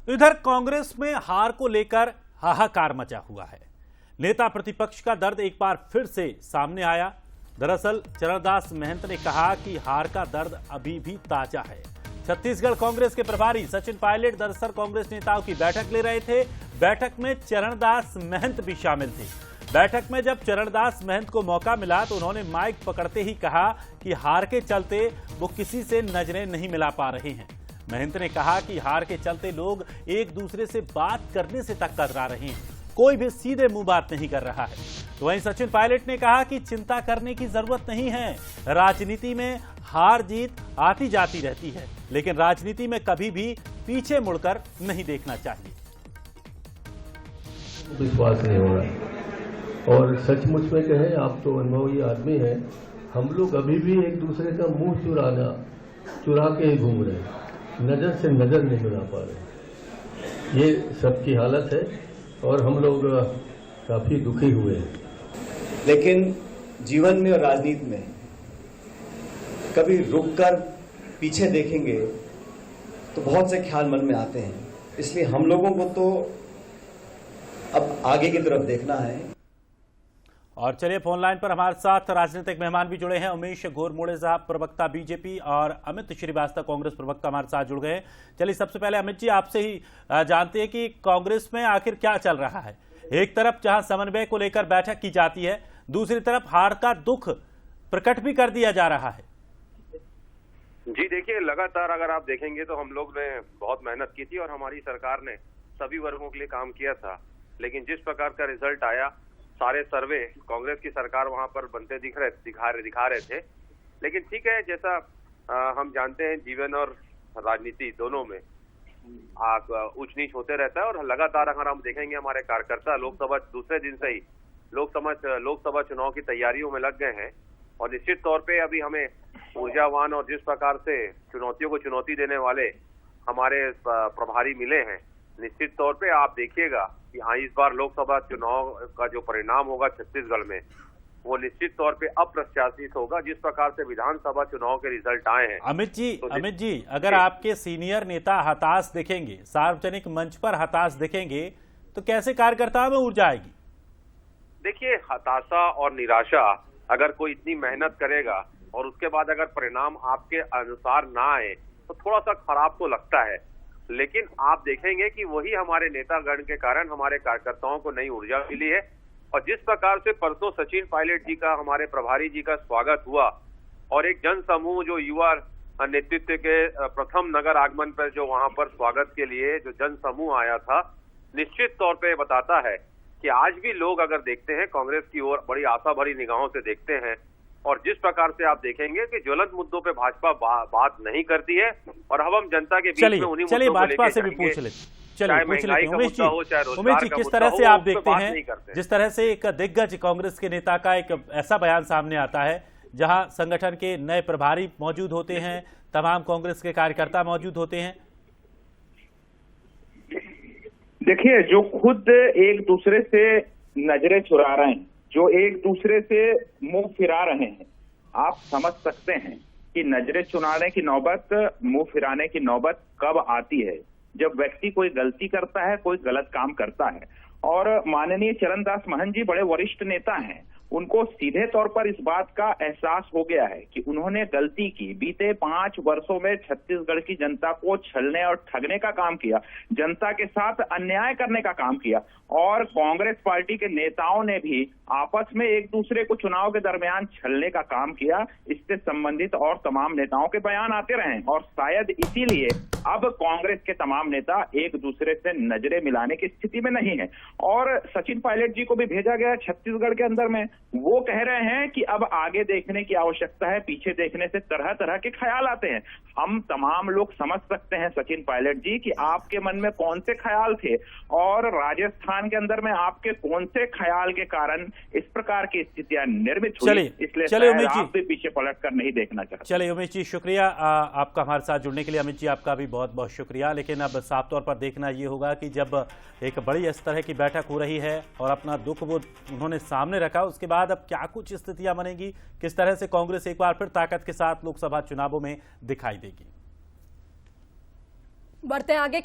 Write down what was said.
तो इधर कांग्रेस में हार को लेकर हाहाकार मचा हुआ है। नेता प्रतिपक्ष का दर्द एक बार फिर से सामने आया। दरअसल चरणदास महंत ने कहा कि हार का दर्द अभी भी ताजा है। छत्तीसगढ़ कांग्रेस के प्रभारी सचिन पायलट दरअसल कांग्रेस नेताओं की बैठक ले रहे थे। बैठक में चरणदास महंत भी शामिल थे। बैठक में जब चरणदास महंत को मौका मिला तो उन्होंने माइक पकड़ते ही कहा कि हार के चलते वो किसी से नजरें नहीं मिला पा रहे हैं। महंत ने कहा कि हार के चलते लोग एक दूसरे से बात करने से तक कतरा रहे हैं, कोई भी सीधे मुंह बात नहीं कर रहा है। तो वहीं सचिन पायलट ने कहा कि चिंता करने की जरूरत नहीं है। राजनीति में हार जीत आती जाती रहती है, लेकिन राजनीति में कभी भी पीछे मुड़कर नहीं देखना चाहिए। विश्वास नहीं हो रहा और सचमुच में कहें, आप तो अनुभवी आदमी हैं, हम लोग अभी भी एक दूसरे का मुंह चुरा के ही घूम रहे हैं, नजर से नजर नहीं मिला पा रहे। ये सबकी हालत है और हम लोग काफी दुखी हुए हैं। लेकिन जीवन में और राजनीति में कभी रुककर पीछे देखेंगे तो बहुत से ख्याल मन में आते हैं। इसलिए हम लोगों को तो अब आगे की तरफ देखना है। और चलिए फोन लाइन पर हमारे साथ राजनीतिक मेहमान भी जुड़े हैं। उमेश घोरमोड़े साहब प्रवक्ता बीजेपी और अमित श्रीवास्तव कांग्रेस प्रवक्ता हमारे साथ जुड़ गए हैं। चलिए सबसे पहले अमित जी आपसे ही जानते हैं कि कांग्रेस में आखिर क्या चल रहा है। एक तरफ जहां समन्वय को लेकर बैठक की जाती है, दूसरी तरफ हार का दुख प्रकट भी कर दिया जा रहा है। जी देखिए, लगातार अगर आप देखेंगे तो हम लोग ने बहुत मेहनत की थी और हमारी सरकार ने सभी वर्गों के लिए काम किया था। लेकिन जिस प्रकार का रिजल्ट आया, सारे सर्वे कांग्रेस की सरकार वहां पर बनते दिखा रहे थे। लेकिन ठीक है, जैसा हम जानते हैं जीवन और राजनीति दोनों में ऊंच नीच होते रहता है। और लगातार अगर हम देखेंगे हमारे कार्यकर्ता लोकसभा दूसरे दिन से ही लोकसभा चुनाव की तैयारियों में लग गए हैं। और निश्चित तौर पे अभी हमें ऊर्जावान और जिस प्रकार से चुनौतियों को चुनौती देने वाले हमारे प्रभारी मिले हैं, निश्चित तौर पे आप देखिएगा कि हाँ, इस बार लोकसभा चुनाव का जो परिणाम होगा छत्तीसगढ़ में, वो निश्चित तौर पे अप्रत्याशित होगा जिस प्रकार से विधानसभा चुनाव के रिजल्ट आए हैं। अमित जी अगर आपके सीनियर नेता हताश दिखेंगे, सार्वजनिक मंच पर हताश दिखेंगे, तो कैसे कार्यकर्ताओं में ऊर्जा आएगी? देखिए, हताशा और निराशा अगर कोई इतनी मेहनत करेगा और उसके बाद अगर परिणाम आपके अनुसार ना आए तो थोड़ा सा खराब तो लगता है। लेकिन आप देखेंगे कि वही हमारे नेतागण के कारण हमारे कार्यकर्ताओं को नई ऊर्जा मिली है। और जिस प्रकार से परसों सचिन पायलट जी का, हमारे प्रभारी जी का स्वागत हुआ और एक जन समूह जो युवा नेतृत्व के प्रथम नगर आगमन पर जो वहां पर स्वागत के लिए जो जन समूह आया था, निश्चित तौर पे बताता है कि आज भी लोग अगर देखते हैं कांग्रेस की ओर बड़ी आशा भरी निगाहों से देखते हैं। और जिस प्रकार से आप देखेंगे कि ज्वलंत मुद्दों पे भाजपा बात नहीं करती है और अब हम जनता के बीच में उन्हीं मुद्दों को लेकर से भी पूछ लेते। चलिए पूछ लेते उमेश जी, किस तरह से आप देखते हैं जिस तरह से एक दिग्गज कांग्रेस के नेता का एक ऐसा बयान सामने आता है जहां संगठन के नए प्रभारी मौजूद होते हैं, तमाम कांग्रेस के कार्यकर्ता मौजूद होते हैं। देखिए, जो खुद एक दूसरे से नजरें चुरा रहे हैं, जो एक दूसरे से मुंह फिरा रहे हैं, आप समझ सकते हैं कि नजरें चुराने की नौबत, मुंह फिराने की नौबत कब आती है? जब व्यक्ति कोई गलती करता है, कोई गलत काम करता है। और माननीय चरणदास महंत जी बड़े वरिष्ठ नेता हैं, उनको सीधे तौर पर इस बात का एहसास हो गया है कि उन्होंने गलती की। बीते 5 वर्षों में छत्तीसगढ़ की जनता को छलने और ठगने का काम किया, जनता के साथ अन्याय करने का काम किया। और कांग्रेस पार्टी के नेताओं ने भी आपस में एक दूसरे को चुनाव के दरमियान छलने का काम किया। इससे संबंधित और तमाम नेताओं के बयान आते रहे और शायद इसीलिए अब कांग्रेस के तमाम नेता एक दूसरे से नजरें मिलाने की स्थिति में नहीं है। और सचिन पायलट जी को भी भेजा गया छत्तीसगढ़ के अंदर में, वो कह रहे हैं कि अब आगे देखने की आवश्यकता है, पीछे देखने से तरह तरह के ख्याल आते हैं। हम तमाम लोग समझ सकते हैं सचिन पायलट जी कि आपके मन में कौन से ख्याल थे और राजस्थान के अंदर में आपके कौन से ख्याल के कारण इस प्रकार की स्थितियां निर्मित हुई। इसलिए आप भी पीछे पलट कर नहीं देखना चाहते। चलिए उमेश जी, शुक्रिया आपका हमारे साथ जुड़ने के लिए। अमित जी, आपका भी बहुत बहुत शुक्रिया। लेकिन अब साफ तौर पर देखना ये होगा कि जब एक बड़ी इस तरह की बैठक हो रही है और अपना दुख वो उन्होंने सामने रखा, उसके बाद अब क्या कुछ स्थितियां बनेगी, किस तरह से कांग्रेस एक बार फिर ताकत के साथ लोकसभा चुनावों में दिखाई देगी। बढ़ते आगे।